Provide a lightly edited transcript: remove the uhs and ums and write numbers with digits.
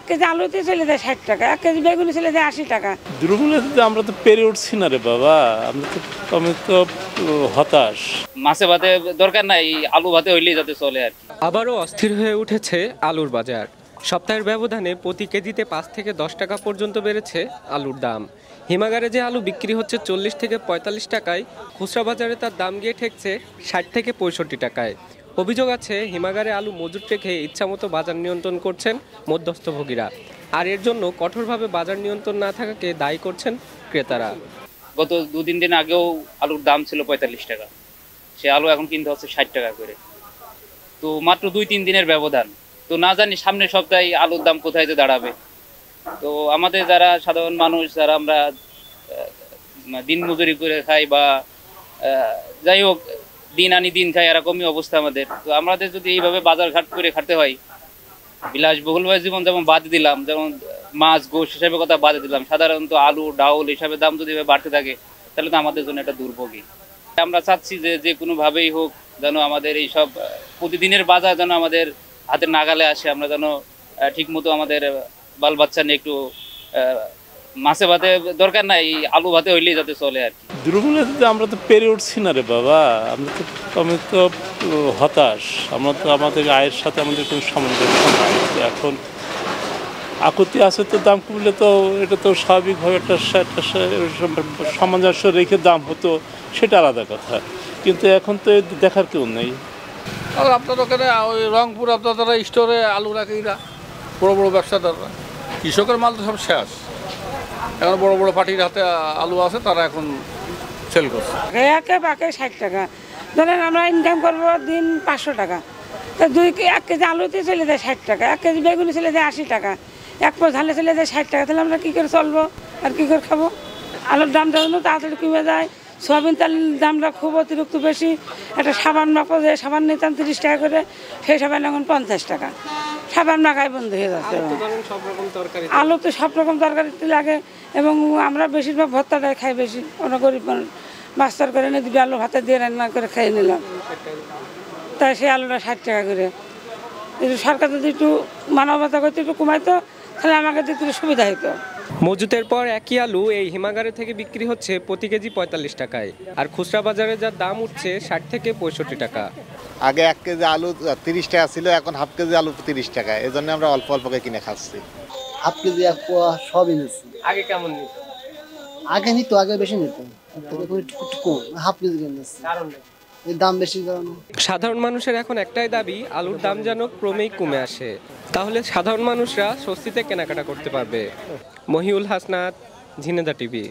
KG আলুতে চলে যায় 60 টাকা, 1 কেজি বেগুনি চলে যায় 80 টাকা। দ্রব্যমূল্যে আমরা তো পেরে উঠছি না রে বাবা, আমি তো হতাশ। মাছে ভাতে দরকার নাই, আলু ভাতে হইলেই যাতে চলে আর কি। আবারও অস্থির হয়ে উঠেছে আলুর বাজার। সপ্তাহের ব্যবধানে প্রতি কেজিতে 5 থেকে 10 টাকা পর্যন্ত বেড়েছে আলুর দাম। হিমাগারে যে আলু বিক্রি হচ্ছে 40 থেকে 45 টাকায়, খুচরা বাজারে তার দাম গিয়ে ঠেকছে 60 থেকে 65 টাকায়। অভিযোগ আছে হিমাগারে আলু মজুত রেখে ইচ্ছামতো বাজার নিয়ন্ত্রণ করছেন মধ্যস্থভোগীরা, আর এর জন্য কঠোরভাবে বাজার নিয়ন্ত্রণ না থাকাকে দায়ী করছেন ক্রেতারা। গত 2-3 দিন আগেও আলুর দাম ছিল 45 টাকা, সে আলু এখন কিনতে হচ্ছে 60 টাকা করে। তো মাত্র 2-3 দিনের ব্যবধান, তো না জানি সামনের সপ্তাহে আলুর দাম কোথায় যে দাঁড়াবে। তো আমাদের যারা সাধারণ মানুষ, যারা আমরা দিন মজুরি করে খাই বা যাই হোক দিন আনি দিন খাই, এরকমই অবস্থা আমাদের। তো আমাদের যদি এইভাবে বাজার ঘাট করে খাটতে হয়, বিলাসবহুলভাবে জীবন যেমন বাদ দিলাম, যেমন মাছ গোশ হিসাবে কথা বাদ দিলাম, সাধারণত আলু ডাউল হিসাবে দাম যদি বাড়তে থাকে তাহলে তো আমাদের জন্য একটা দুর্ভোগই। আমরা চাচ্ছি যে যে কোনোভাবেই হোক যেন আমাদের এই সব প্রতিদিনের বাজার যেন আমাদের হাতের নাগালে আসে, আমরা যেন ঠিকমতো আমাদের বাল বাচ্চা নিয়ে একটু মাছে ভাতে দরকার নাই, আলু ভাতে হইলেই যাতে চলে আর কি। দ্রব্যমূল্যে আমরা তো পেরে উঠছি না রে বাবা, আমি তো হতাশ। আমরা তো আমাদের আয়ের সাথে আমাদের কোনো সামঞ্জস্য নাই। এখন আকুতি আছে তো দাম কমলে তো এটা তো স্বাভাবিকভাবে একটা সামঞ্জস্য রেখে দাম হতো, সেটা আলাদা কথা। কিন্তু এখন তো দেখার কেউ নেই। আর আপনার ওখানে ওই রংপুর আপনারা স্টোরে আলু রাখে, এরা বড়ো বড়ো ব্যবসাদাররা, কৃষকের মাল তো সব শেষ। এখন বড় বড় পার্টির হাতে আলু আছে, তারা এখন সেল করছে। একে পাকে 60 টাকা, ধরেন আমরা ইনকাম করবো দিন 500 টাকা, তো 1 কেজি আলুতে চলে যায় 60 টাকা, 1 কেজি বেগুনি চলে যায় 80 টাকা, 1 পোয়া ধানে চলে যায় 60 টাকা। তাহলে আমরা কী করে চলবো আর কী করে খাবো? আলুর দামটা যেন তাড়াতাড়ি কমে যায়। সয়াবিন তেলের দামটা খুব অতিরিক্ত বেশি। একটা সাবান মাখো, যে সাবান নিতাম 30 টাকা করে, সেই সাবান এখন 50 টাকা। সাবান মাখাই বন্ধ হয়ে যাচ্ছে। আলু তো সব রকম তরকারিতে লাগে, এবং আমরা বেশিরভাগ ভর্তাটাই খাই বেশি। অন্য গরিব মাছ তরকারি নিয়ে দিবি, আলু ভাতে দিয়ে রান্না করে খেয়ে নিলাম, তাই সেই আলুটা 60 টাকা করে। সরকার যদি একটু মানবতা করতে একটু কমাইতো, তাহলে আমাকে একটু সুবিধা হতো। মজুতের পর একই আলু এই হিমাগারে থেকে বিক্রি হচ্ছে প্রতি কেজি 45 টাকায়, আর খুচরা বাজারে যার দাম উঠছে 60 থেকে 65 টাকা। আগে 1 কেজি আলু 30 টাকা ছিল, এখন হাফ কেজি আলু 30 টাকা। এই জন্য আমরা অল্প অল্প করে কিনে খাচ্ছি। হাফ কেজি 1 পোয়া সবই নিচ্ছি। আগে কেমন নিত? আগে নিত, আগে বেশি নিত, একটু কম। হাফ কেজি কিনে নিচ্ছি, এর দাম বেশি কারণে। সাধারণ মানুষের এখন একটাই দাবি, আলুর দাম যেন ক্রমেই কমে আসে, তাহলে সাধারণ মানুষরা স্বস্তিতে কেনাকাটা করতে পারবে। মহিউল হাসনাত, ঝিনেদা টিভি।